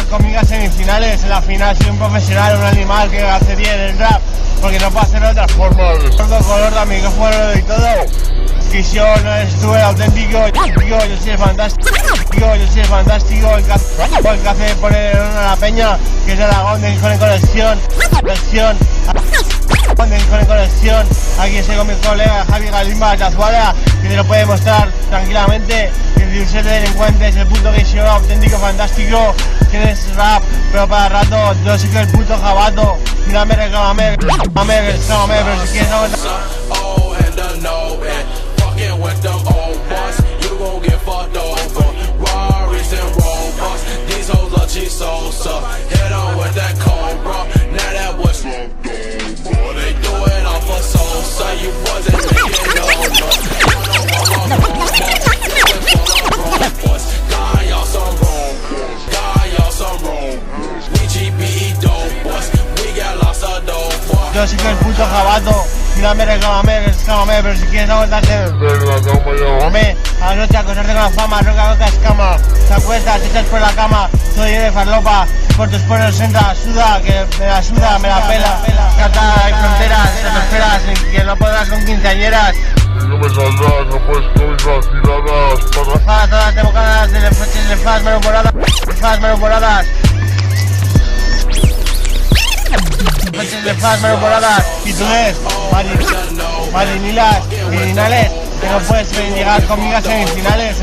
conmigo a semifinales. En la final soy un profesional, un animal que hace bien el rap, porque no puedo hacerlo de otra forma. Todo color de micrófono y todo. Que yo no eres tú el auténtico, yo soy el fantástico, yo soy el fantástico, el que hace poner en la peña, que es Aragón de Gijón en conexión, de conexión. Aquí estoy con mi colega Javi Galimba de Azuara, que te lo puede mostrar tranquilamente. El ser de delincuentes, el puto que yo, auténtico, fantástico, tienes rap, pero para rato, yo soy que el puto jabato. Mírame, reclámame, pero si quieres no... With them old boys, you gon' get fucked over. Rarries and robots, these hoes are cheap so hit on with that Cobra, now that was boy, they do it off a Sosa. You wasn't making no God, y'all some wrong boys. We GBE dope boys, we got lots of dope boys. Yo soy que el puto jabato. Mírame, reclámame, pero si quieres aguantarte. Hombre, a la noche acostarte con la fama, roca, coca, escama. Te acuestas, te echas por la cama, soy de farlopa, por tus poros entra, suda, que me la suda, me la pela. Cata, hay fronteras, te esperas, que no podrás con quinceañeras. No me saldrás, no puedes con mis vaciladas. Todas te bocadas, de fas, manoporadas. De fas, manoporadas. Y tú ves, marinilas, criminales, que no puedes llegar conmigo a semifinales.